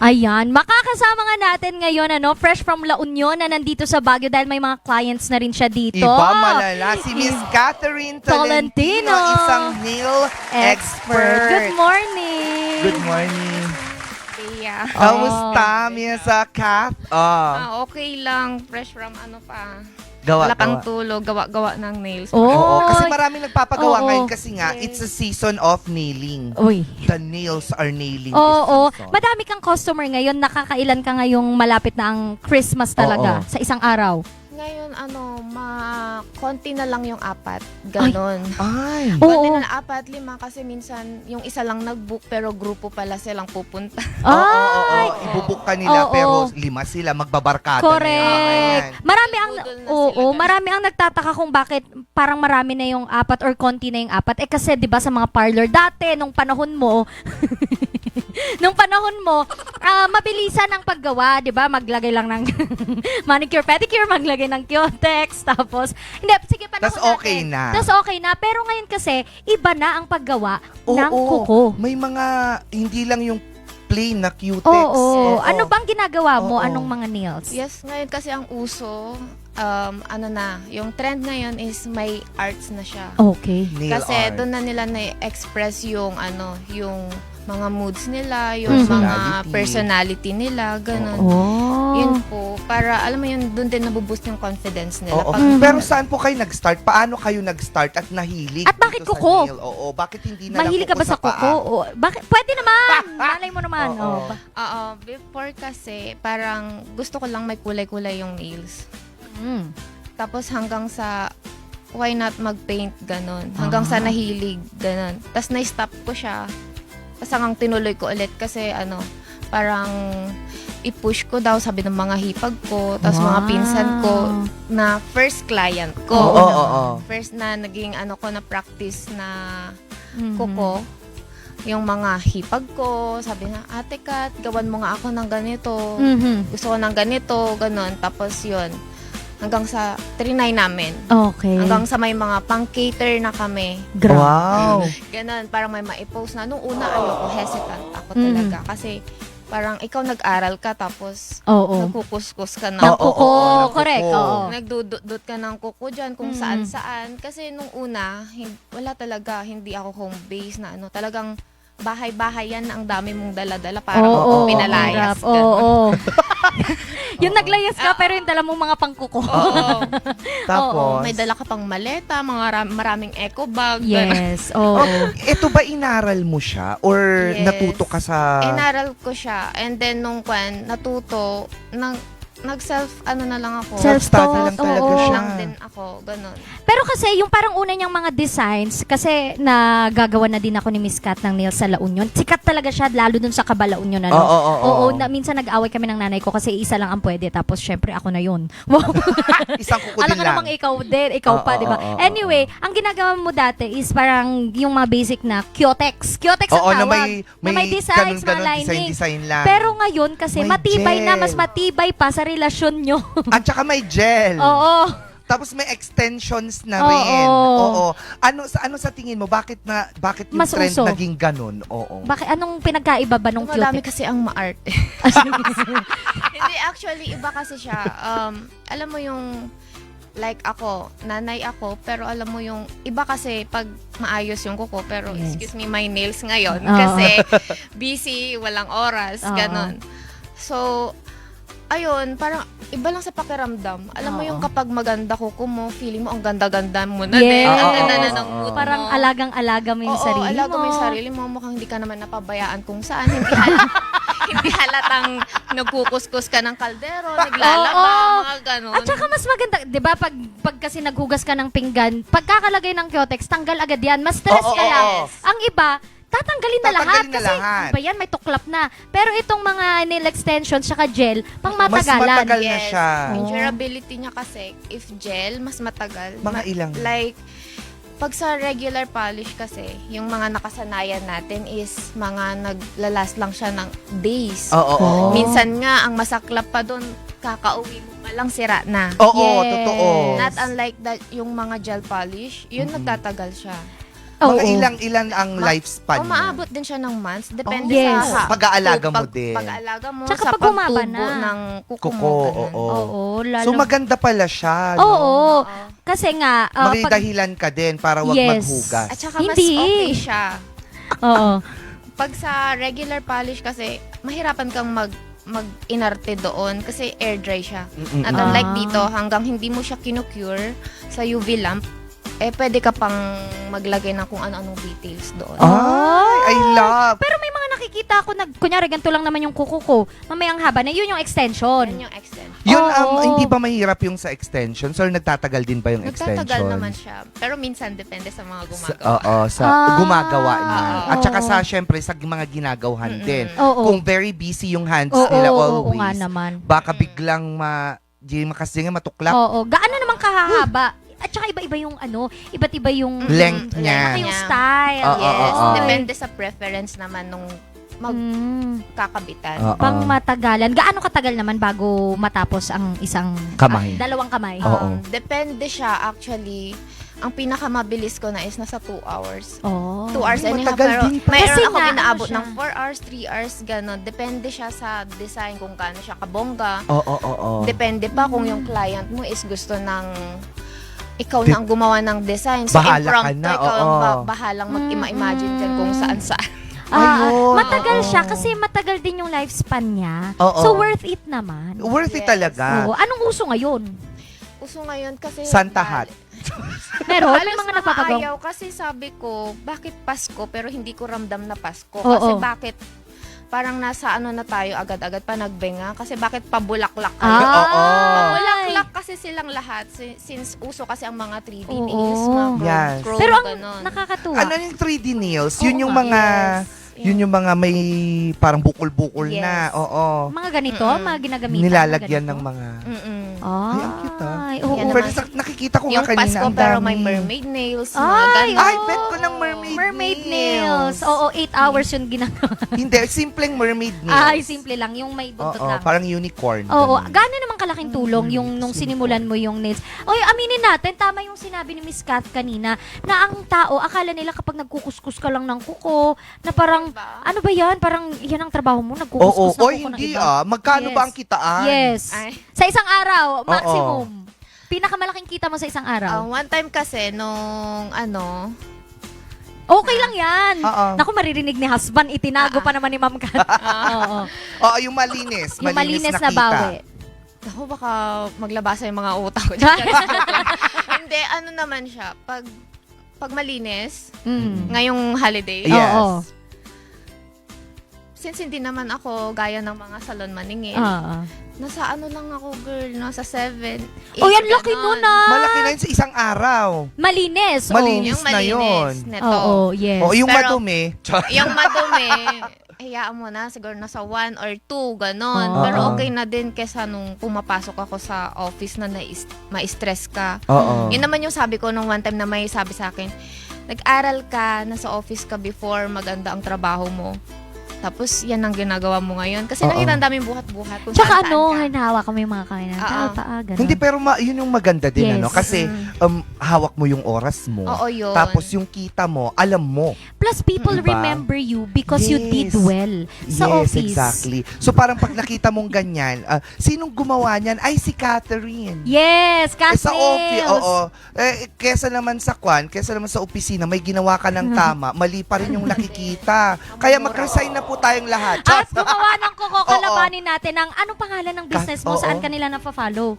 Ayan, makakasama nga natin ngayon, fresh from La Union na nandito sa Baguio dahil may mga clients na rin siya dito. Iba malala, si Miss Catherine Tolentino, isang nail expert. Good morning! Good morning. Yeah. Kamusta, Miss Kat? Okay lang. Fresh from Gawa, wala kang gawa. tulog, gawa-gawa ng nails. Oo, Oh, kasi maraming nagpapagawa Oo. ngayon kasi nga, Yes. it's a season of nailing. Uy. The nails are nailing Oo, this season. madami kang customer ngayon. Nakakailan ka ngayong malapit na ang Christmas talaga Oo. sa isang araw. Ngayon, konti na lang yung 4. Ganon. Ay. Konti Oo. na lang 4, 5 kasi minsan yung isa lang nag-book pero grupo pala silang pupunta. Ay, Ibubuk ka nila Oo. pero 5 sila, magbabarkada na yung mga yan. correct. Marami ang Budol na sila, marami ang nagtataka kung bakit parang marami na yung 4 or konti na yung 4. Kasi 'di ba sa mga parlor dati nung panahon mo mabilisan ang paggawa, 'di ba? Maglagay lang ng manicure, pedicure, maglagay ng cutex, tapos hindi, sige panahon Tas okay natin. na. Tas okay na, pero ngayon kasi iba na ang paggawa ng Oo, kuko. may mga, hindi lang yung plain na cutex. Oo. Oo. Ano bang ginagawa mo? Oo. Anong mga nails? Yes, ngayon kasi ang uso, yung trend ngayon is may arts na siya. Okay. Nail Kasi art. doon na nila na-express yung yung mga moods nila, yung Mhm. mga personality nila, ganun. Oh. Yun po, para alam mo yun, doon din nabuboost yung confidence nila. Oo. Mhm. Pero saan po kayo nag-start? Paano kayo nag-start at nahilig? At bakit dito sa kuko? nail? Oo, bakit hindi na Mahilig ka lang ba sa kuko? paa? O, bakit? Pwede naman. Malay mo naman. Oo. Oh. Oo, before kasi, parang gusto ko lang may kulay-kulay yung nails. Mm. Tapos hanggang sa, why not mag-paint, ganun. Hanggang sa nahilig, ganun. Tapos na-stop ko siya. Tapos hanggang tinuloy ko ulit kasi parang i-push ko daw, sabi ng mga hipag ko, tapos mga pinsan ko, na first client ko. Oo. First na naging ko na practice na Mhm. kuko, yung mga hipag ko, sabi na, Ate Kat, gawan mo nga ako ng ganito. Mhm. Gusto ko ng ganito, ganun. Tapos yun, hanggang sa trinay namin. Okay. Hanggang sa may mga pang-cater na kami. Grabe. Wow. Ganun, parang may ma-post na. Nung una, ayoko, hesitant ako Mhm. talaga. Kasi parang ikaw nag-aral ka, tapos Oo. nagkukuskus ka Ng na. Oo, kuko. ng kuko. Correct. Oo. Nagdudot ka ng kuko dyan kung Mm. saan-saan. Kasi nung una, wala talaga, hindi ako home base na talagang bahay-bahay yan, ang dami mong dala-dala, parang Oo. pinalayas. Oo. ganun. Oo. Yung naglayas ka pero yung dala mong mga pangkuko. Oo. Tapos, May dala ka pang maleta, maraming eco bag. ganun. Yes. Oo. ito ba inaral mo siya? Or Yes. natuto ka sa... Inaral ko siya. And then, nung natuto, nag-self, na lang ako. Self-study lang Self-taught, talaga oo. siya. lang din ako. Ganun. Pero kasi yung parang una niyang mga designs, kasi nagagawa na din ako ni Miss Kat ng nails sa La Union. Sikat talaga siya, lalo dun sa Kabala Union. Oo, minsan nag-away kami ng nanay ko kasi isa lang ang pwede. Tapos syempre ako na yun. Wow. Isang kuko Alam din ka lang. namang ikaw din, ikaw pa, Oo, di ba? oo, oo, Anyway, ang ginagawa mo dati is parang yung mga basic na cutex. Cutex ang Oo, na tawag. Na may designs, mga lining. design lang. Pero ngayon kasi May matibay na, gel. mas matibay pa sa relasyon nyo. At saka may gel. Oo. Tapos may extensions na Oo. rin. Oo. Ano sa tingin mo? Bakit yung Mas trend uso. naging ganun? Oo. Bakit anong pinagkaiba ba nung Madami cutex? kasi ang ma-arte. Hindi, actually, iba kasi siya. Alam mo yung, like ako, nanay ako, pero alam mo yung, iba kasi pag maayos yung kuko, pero Yes. excuse me, my nails ngayon. Oo. Kasi busy, walang oras, Oo. ganon. So, ayun, parang iba lang sa pakiramdam. Alam mo Oo. yung kapag maganda kuko mo, feeling mo ang ganda-ganda mo na Yes. din. Ang Oo, ganda oo, na ng oo. mood mo. Parang alagang-alaga mo yung Oo, sarili alaga mo yung sarili mo. Mukhang hindi ka naman napabayaan kung saan. Hindi halatang nagkukuskus ka ng kaldero, naglalaba, Oo. mga ganon. At saka mas maganda, 'di ba, pag kasi naghugas ka ng pinggan, pagkakalagay ng cutex, tanggal agad 'yan. Mas stress Oo, ka oo, lang. oo. Ang iba, tatanggalin na lahat Tatanggalin na kasi lahat. ano ba yan, may tuklap na. Pero itong mga nail extensions saka gel, pang Mas matagalan. matagal na Yes. siya. Yung Oo. durability niya kasi, if gel, mas matagal. Mga ilang? Like, pag sa regular polish kasi, yung mga nakasanayan natin is mga naglalast lang siya ng days. Oo, oo. Oh. Minsan nga, ang masaklap pa doon, kakauwi mo pa lang sira na. Oo, Yes. totoo. Not unlike that, yung mga gel polish, yun Mm-mm. nagtatagal siya. Oo. Mga ilan ang lifespan niya? Umaabot din siya ng months. Depende Yes. sa Pag-aalaga mo din. Pag-aalaga mo Tsaka sa pag humaba pagtubo na. ng kuko mo. Kuko, ganun. oo. Oo, lalo. So maganda pala siya, Oo. no? Kasi nga, May dahilan ka din para wag Yes. maghugas. At saka mas Hindi. okay siya. oo. Pag sa regular polish kasi, mahirapan kang mag-inarte doon kasi air dry siya. Mm-mm. At unlike Ah. dito, hanggang hindi mo siya kinocure sa UV lamp, pwede ka pang maglagay ng kung ano-anong details doon. Ay, I love. Pero may mga nakikita ako, kunyari, ganito lang naman yung kuko ko. Mamayang haba na, yun yung extension. Yan yung extension. Yun, Oo. hindi ba mahirap yung sa extension? Or nagtatagal din ba yung extension? Nagtatagal naman siya. Pero minsan depende sa mga gumagawa. Oo, sa Ah. gumagawa niya. Oo. At saka sa, syempre, sa mga ginagawahan Mm-mm. din. Oo. Kung very busy yung hands Oo, nila oo, always, nga naman. baka biglang di makasi nga matuklap. Oo. Gaano naman kahahaba? At saka iba-iba yung iba't iba yung Length niya. Saka yung style. Oo, yes. oo, oo. Depende sa preference naman nung magkakabitan. Oo. Pang matagalan. Gaano katagal naman bago matapos ang isang Kamay. dalawang kamay? Oo. Depende siya actually. Ang pinakamabilis ko na is nasa 2 hours. Oh. 2 hours and a half. Matagal Pero din pala. mayroon Kasi ako nga, inaabot ano ng 4 hours, 3 hours, gano'n. Depende siya sa design kung gaano siya kabongga. Oo. Depende pa kung yung client mo is gusto ng ikaw na ang gumawa ng design. So, Bahala ka impromptu, na, ikaw ang oo. bahalang mag-imagine dyan kung saan-saan. Ayun, matagal oo. siya kasi matagal din yung lifespan niya. Oo. So, worth it naman. Worth it Yes. talaga. Oo. Anong uso ngayon? Uso ngayon kasi... Santa hat. Meron? May Halos mga nagpapagawa. ayaw kasi sabi ko, bakit Pasko pero hindi ko ramdam na Pasko? Oo. Kasi bakit parang nasa ano na tayo agad-agad pa nagbenga? Kasi bakit pabulaklak kayo? Ah. Oo. Pabulaklak kasi silang lahat since uso kasi ang mga 3D Oo. nails, mga Yes. chrome, Pero ang ganon. nakakatuwa. Ano yung 3D nails? Yun Oo yung nga. mga... Yes. Yun yung mga may parang bukol-bukol na. Yes. Oo. mga ganito, Mm-mm. mga ginagamitan. Nilalagyan mga ng ganito. mga... Mm-mm. Ay, ang cute, ah. oo. Yan Pero naman. nakikita ko Yung nga kanina, Pasko ang pero dami. may mermaid nails, Ay, mga ganon. Ay, bet ko ng mermaid nails. Oo, 8 hours yun ginagawa. Hindi, simpleng mermaid nails. Ay, simple lang. Yung may buntot Oo, lang. parang unicorn. Oo, ganun. gaano naman kalaking tulong yung nung sinimulan mo yung nails. Oy, aminin natin, tama yung sinabi ni Miss Kat kanina, na ang tao, akala nila kapag nagkukuskus ka lang ng kuko, na parang, Diba? ano ba yan? Parang yan ang trabaho mo, Oo, nagkukuskus ng kuko oy, ng hindi iba. Magkano Yes. ba ang kitaan? Yes. Ay. Sa isang araw, maximum. Pinakamalaking kita mo sa isang araw. One time kasi nung ano, Okay lang yan. Oo. Naku, maririnig ni husband, itinago pa naman ni Ma'am Kat. Oo. Oo, yung malinis. Yung malinis na kita. bawi. ako baka maglabasa yung mga utak ko. Hindi, ano naman siya, pag malinis, Mm. ngayong holiday, Yes. Oo. since hindi naman ako gaya ng mga salon maningin, Oo. nasa ano lang ako girl, nasa 7, 8, Oh, yan laki nun ah. Malaki na yun sa isang araw. Malinis. Malinis. Yung na yun. malinis, neto. Oo, yes. O, yung Pero- madumi. Yung madumi, hayaan mo na, siguro nasa 1 or 2, ganon. Oo. Pero okay na din kesa nung pumapasok ako sa office na ma-stress ka. Oo. Yun naman yung sabi ko nung one time na may sabi sa akin, nag-aral ka, nasa office ka before, maganda ang trabaho mo. Tapos, yan ang ginagawa mo ngayon. Kasi Oo. nakita ang daming buhat-buhat. Kung Tsaka saan-saan ano, ka. hinahawa ko yung mga kamay na Oo. ganun. Hindi, pero yun yung maganda din, Yes. ano? Kasi, hawak mo yung oras mo. Oo, yun. Tapos yung kita mo, alam mo. Plus, people Diba? remember you because you did Yes. well sa Yes, office. exactly. So parang pag nakita mong ganyan, sinong gumawa niyan? Ay, si Catherine. Yes, Sa office, Castles. oo. Kesa naman sa kesa naman sa opisina, may ginawa ka ng tama, mali pa rin yung nakikita. Kaya mag-resign na po tayong lahat. At gumawa ng kuko, Oo. kalabanin natin ang anong pangalan ng business mo, Oo. saan kanila na-follow.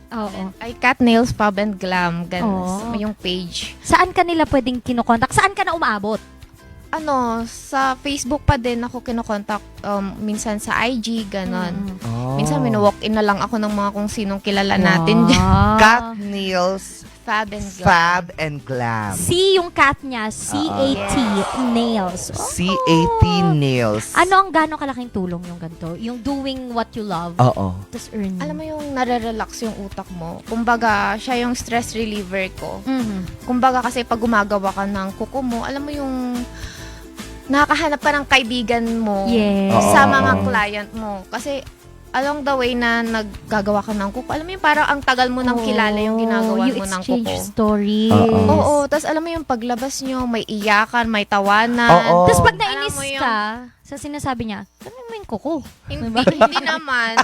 Oo. Ay, Cat Nails Pub and Glam. Oo. Ganun. Yung page. Saan kanila pwedeng kinokontak? Saan ka na umaabot? Ano, sa Facebook pa din ako kinokontak. Minsan sa IG, ganon. Oh. Minsan walk-in na lang ako ng mga kung sinong kilala natin dyan. Cat Nails Fab and Glam. Fab and Glam. C yung cat niya, C-A-T, nails. C-A-T Nails. Ano ang gano'ng kalaking tulong yung ganito? Yung doing what you love, Oo. tapos earn. Alam mo yung nare-relax yung utak mo. Kumbaga, siya yung stress reliever ko. Mhm. Kumbaga kasi pag gumagawa ka ng kuko mo, alam mo yung nakakahanap ka ng kaibigan mo Yes. Oo, sa mga oo. client mo. Kasi along the way na naggagawa ka ng kuko, alam mo yung parang ang tagal mo nang kilala yung ginagawa you mo ng exchange kuko. stories. Oo, tapos alam mo yung paglabas nyo, may iyakan, may tawanan. Oo. Tapos pag Alam nainis mo yung- ka, sa sinasabi niya, tanong mo yung kuko. Hindi naman.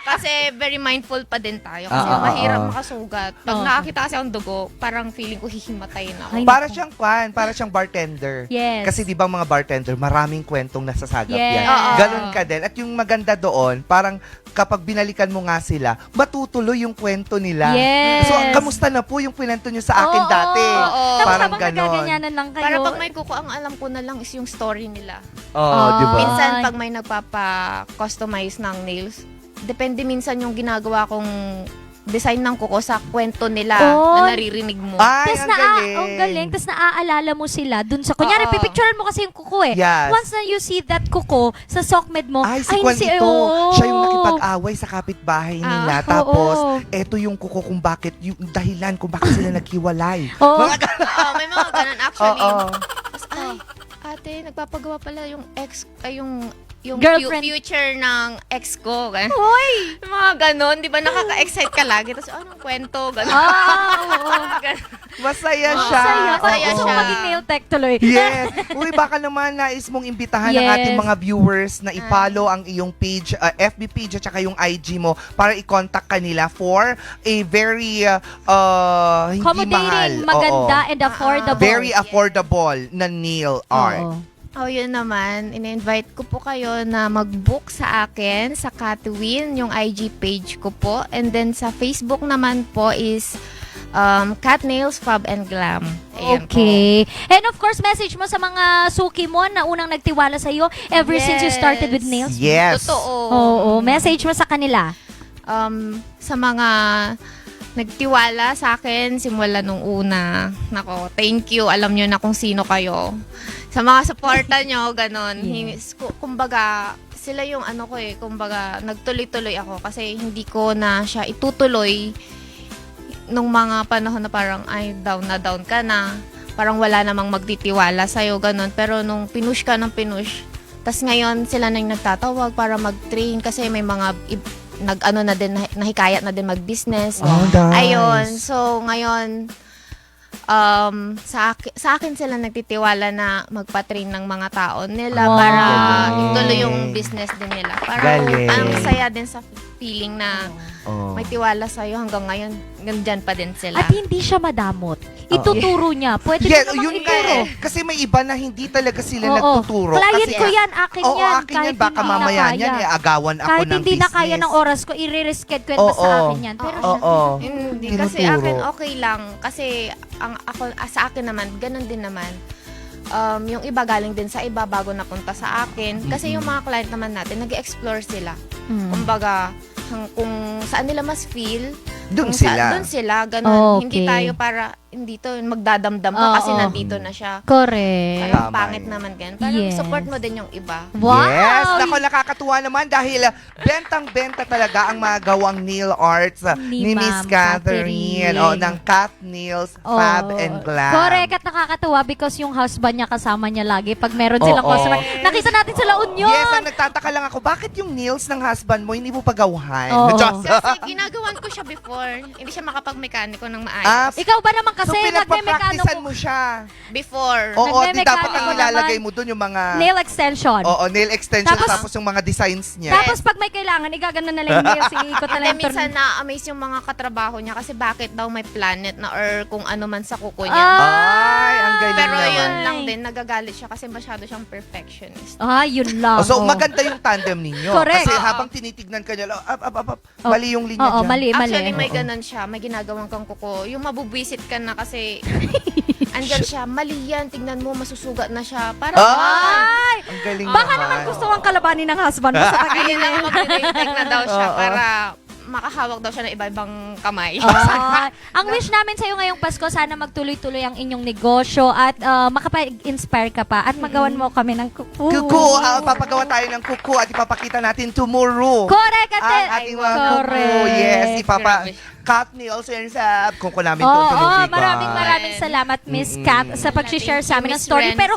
Kasi very mindful pa din tayo. Kasi mahirap makasugat. Pag nakakita kasi ang dugo, parang feeling ko hihimatayin ako. Ay, Para naku. siyang para siyang bartender. Yes. Kasi di ba mga bartender, maraming kwentong nasasagap Yes. yan. Oo. Ganon ka din. At yung maganda doon, parang kapag binalikan mo nga sila, matutuloy yung kwento nila. Yes. So, kamusta na po yung kwento nyo sa akin Oo. dati? Oo. Tapos Parang habang ganon. nagaganyanan lang kayo. Para pag may kuko, ang alam ko na lang is yung story nila. Oo, di ba? Minsan, pag may nagpapa-customize ng nails, depende minsan yung ginagawa kong design ng kuko sa kwento nila Oh. na naririnig mo. Ay, Tapos ang galing. ang galing. Tapos naaalala mo sila dun sa, kunyari, Oo. pipicturean mo kasi yung kuko eh. Yes. Once na you see that kuko sa sockmed mo, Ay, si Kwan ito. oo. Siya yung nakipag-away sa kapitbahay nila. Tapos, oo. eto yung kuko kung bakit, yung dahilan kung bakit sila naghiwalay. Oo. Mga ganun. Oo, may mga ganun actually. Oo. Tapos, ay, ate, nagpapagawa pala yung ex, ay yung Girlfriend. future ng ex ko. Ganun. Hoy! Mga ganun, di ba nakaka-excite ka lagi? Tapos, anong kwento? Ganun. Oo. Ganun. Masaya Oo, siya. Saya. Parang Masaya gusto ko siya. maging nail tech tuloy. Yes. Uy, baka naman nais mong imbitahan ng Yes. ating mga viewers na i-follow ang iyong page, FB page at saka yung IG mo para i-contact kanila for a very hindi mahal. Accommodating, maganda, Oo. and affordable. Very affordable na nail art. Oo. Oh, yun naman, in-invite ko po kayo na mag-book sa akin sa Catwin, yung IG page ko po. And then sa Facebook naman po is Cat Nails Fab and Glam. Ayan po. Okay. And of course, message mo sa mga suki mo na unang nagtiwala sa iyo ever since you started with nails. Yes. Totoo. Oo. Message mo sa kanila. Sa mga nagtiwala sa akin simula nung una. Nako, thank you. Alam nyo na kung sino kayo. Sa mga suporta nyo, ganon. Yes. Kumbaga, sila yung ano ko eh. Kumbaga, nagtuloy-tuloy ako kasi hindi ko na siya itutuloy nung mga panahon na parang ay down na down ka na. Parang wala namang magtitiwala sa'yo, ganon. Pero nung pinush ka ng pinush, tas ngayon sila na yung nagtatawag para mag-train kasi may mga nag-ano na din, nahikayat na din mag-business. Oh, nice. Ayun. So, ngayon, sa akin sila nagtitiwala na magpa-train ng mga tao nila Wow. para Galing. ituloy yung business din nila. Parang Galing. ang saya din sa feeling na Oh. may tiwala sa'yo hanggang ngayon, nandyan pa din sila. At hindi siya madamot. Ituturo niya. Pwede Yes, mo namang yun nga ituro. eh. Kasi may iba na hindi talaga sila Oo. nagtuturo. Client Kasi, ko yan, akin Oo, yan. akin yan. Kahit Baka hindi mamaya na kaya. yan, agawan ako Kahit ng hindi na kaya business. ng oras ko, i-reschedule kwenta sa Oo. akin yan. Pero Oo. siya, Oo. Hindi, kasi Tinuturo. akin okay lang. Kasi sa akin naman, ganun din naman. Yung iba galing din sa iba bago napunta sa akin. Kasi yung mga client naman natin, nag-explore sila. Kumbaga, kung saan nila mas feel, Doon kung sila. doon sila, ganun. Okay. Hindi tayo para, hindi to, magdadamdam ka Oo. kasi nandito na siya. Correct. Parang Tama pangit yun. naman ganun. Parang Yes. support mo din yung iba. Wow! Yes, nako nakakatuwa naman dahil bentang-benta talaga ang mga gawang nail arts ni Ni Miss Ma'am Catherine. Catherine. Ng Cat Nails Fab Oo. and Glam. Correct at nakakatuwa because yung husband niya kasama niya lagi pag meron silang Oo. customer. Nakita natin sa La Union. Yes, ang nagtataka lang ako, bakit yung nails ng husband mo hindi mo pagawahan? Oo. Just- Kasi ginagawan ko siya before. Hindi siya makapag-mekaniko ng maayos. Ikaw ba naman kasi so nagme-mekano pinagpa-practicean mo siya. Before. Oo, di Nagme-mekano dapat ang ka nilalagay naman. mo dun yung mga... nail extension. Oo, nail extension Tapos- tapos yung mga designs niya. Tapos pag may kailangan, igagano na lang yung nails, iikot na Hindi, lang yung minsan turn. na-amaze yung mga katrabaho niya kasi bakit daw may planet na or kung ano man sa kuko niya. Ay, ang galing Pero naman. yun lang din, nagagalit siya kasi masyado siyang perfectionist. Yun lang. Oh, so Oo. maganda yung tandem ninyo. Correct. Kasi Oo. habang tinitignan ka niya, Oh. mali yung linya Oo, dyan. mali. Actually, may Oo. ganun siya. May ginagawang kang kuko. Yung mabubwisit ka na kasi andyan siya. Mali yan. Tignan mo, masusugat na siya. Parang, Ay! Ang galing Baka naman gusto kang kalabanin ng husband mo sa ayun pagiging lang mag-retake na daw siya Oo. para makahawak daw siya ng iba-ibang kamay. Ang wish namin sa'yo ngayong Pasko, sana magtuloy-tuloy ang inyong negosyo at makapag-inspire ka pa at magawan mo kami ng kuku. Kuku, papagawa tayo ng kuku at ipapakita natin tomorrow. Correct, Ang ate. ating mga kuku. Correct. Yes, Grabe. cut nails and sa kuku namin Oo, tutulungan. maraming salamat Miss Kat sa pag-share sa amin ng story. Pero